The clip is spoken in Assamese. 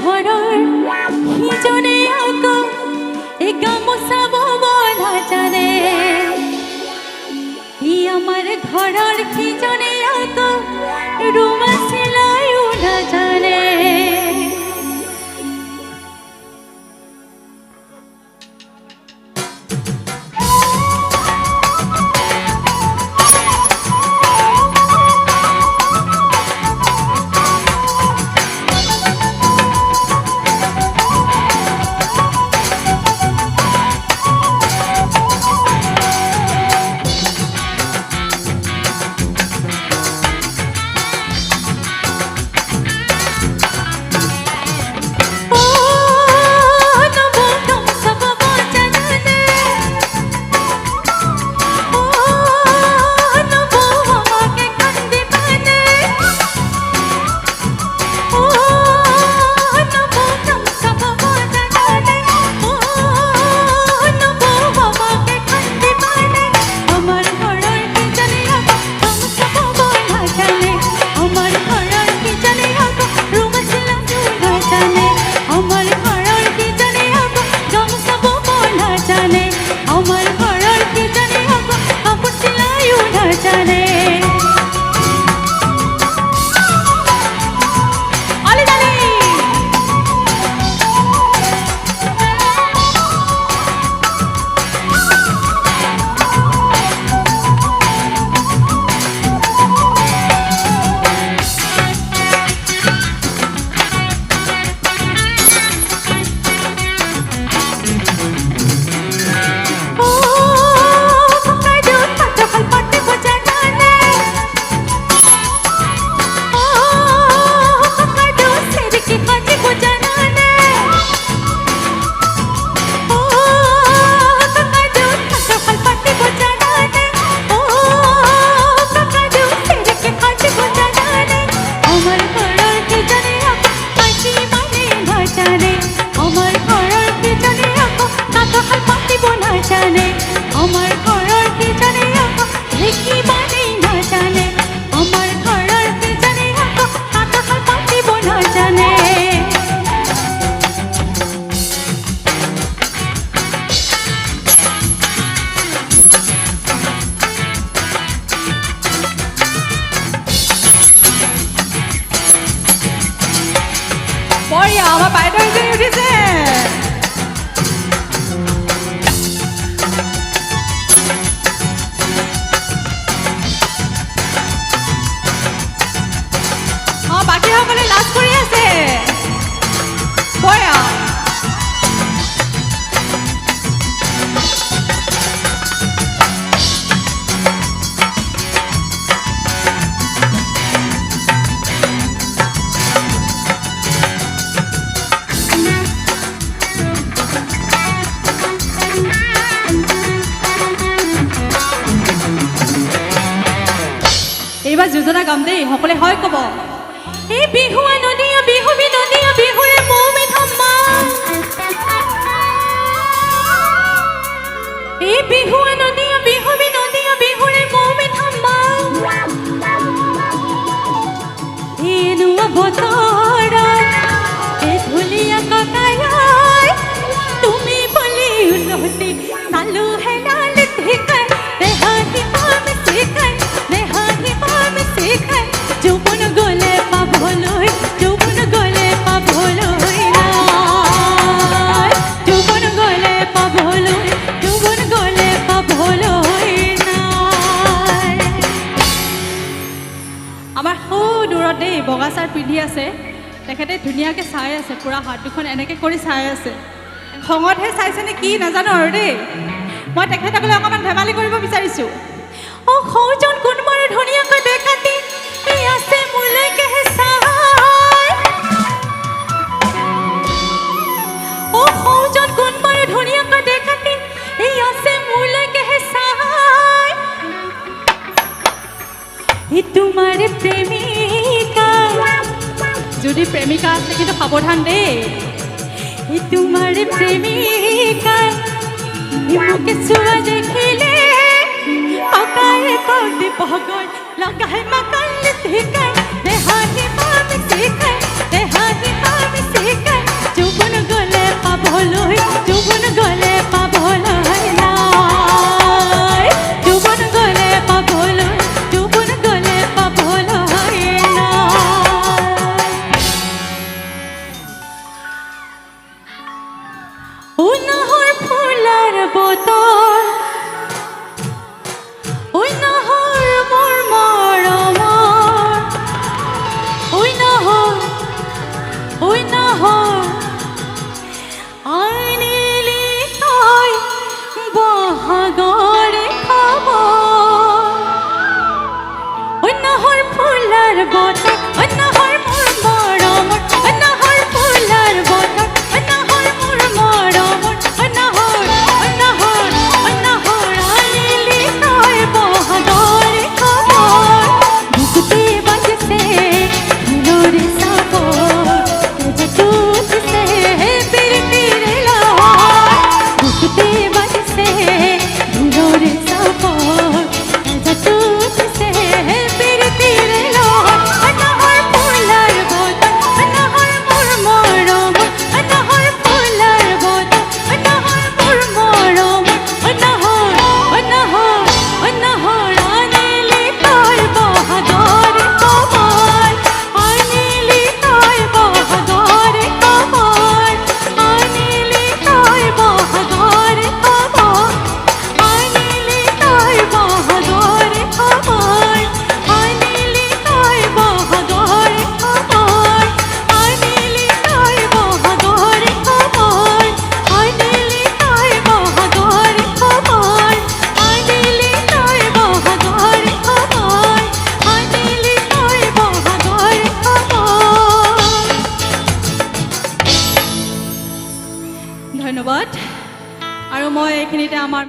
ঘৰৰ সিজনে আকৌ এই গামোচা বব নাজানে ই আমাৰ ঘৰৰ সিজনে আকৌ ৰুমা চিলাইও নাজানে আমাৰ বাইদেউ এজনী উঠিছে বাকীসকলে লাজ কৰি আছে বঢ়িয়া এইবাৰ যোজনা গাম দেই সকলোৱে হয় ক'ব এই বিহুৱা নদীয়া বিহু বিনদীয়া বিহুৰে মৌ মিঠা এই বিহুৱা নদীয়া বিহু বিনদীয়া বিহুৰে মৌ মিঠা এনুৱা বতৰত এই ধুলীয়া ককাই তুমি বলি উলটি চালু হেনাল ঠিকাই দেহাতি পাম শিকাই দেহাতি পাম শিকাই যৌবন গলে পাবলৈ যৌবন গলে পাবলৈ নাই যৌবন গলে পাবলৈ যৌবন গলে পাবলৈ নাই আমাৰ সৌ দূৰত দেই বগা চাৰ পিন্ধি আছে তেখেতে ধুনীয়াকৈ চাই আছে পুৰা হাত দুখন এনেকৈ কৰি চাই আছে খঙতহে চাইছেনে কি নাজানো আৰু দেই মই তেখেতসকলে অকণমান ধেমালি কৰিব বিচাৰিছোঁ ও খৌজন কোনবাৰ ধুনীয়াকৈ দেখাতি এই আছে মোলৈকে চাই ও খৌজন কোনবাৰ ধুনীয়াকৈ দেখাতি এই আছে মোলৈকে চাই এই তোমাৰ প্ৰেমিকা যদি প্ৰেমিকা আছে কিন্তু সাৱধান দেই এই তোমাৰ প্ৰেমিকা মোকে চোৱা দেখিলে পকাই কৌটি পগল লগাই মাকাল ঠিকাই দেহাতি পাম শিকাই দেহাতি পাম শিকাই পাবলৈ যৌৱন গ'লে পাবলৈ নাই যৌৱন গ'লে পাবলৈ যৌৱন গ'লে পাবলৈ নাই ঐ নাহৰ ফুলাৰ বতৰ ঐ নাহৰ মোৰ মৰমৰ ঐ নাহৰ আনিলি তই বহাগৰে খবৰ ঐ নাহৰ ফুলাৰ বতৰ ঐ নাহৰ মোৰ মৰমৰ ঐ নাহৰ ফুলাৰ বতৰ ঐ নাহৰ মোৰ মৰমৰ ঐ নাহৰ আনিলি তই বহাগৰে খবৰ বুকুতে বাজিছে ঢোলৰে চাবৰ তেজটো উঠিছে প্ৰীতিৰে লহৰ বুকুতে বাজিছে ঢোলৰে চাবৰ তেজটো উঠিছে প্ৰীতিৰে লহৰ ঐ নাহৰ ফুলাৰ বতৰ ঐ নাহৰ মোৰ মৰমৰ ঐ নাহৰ ফুলাৰ বতৰ ঐ নাহৰ মোৰ মৰমৰ ঐ নাহৰ আনিলি তই বহাগৰে খবৰ আনিলি তই বহাগৰে খবৰ আনিলি তই বহাগৰে খবৰ আনিলি তই বহাগৰে খবৰ আনিলি তই বহাগৰে খবৰ আনিলি তই বহাগৰে খবৰ আনিলি তই বহাগৰে খবৰ আনিলি তই বহাগৰে খবৰ আনিলি তই বহাগৰে খবৰ ধন্যবাদ আৰু মই এইখিনিতে আমাৰ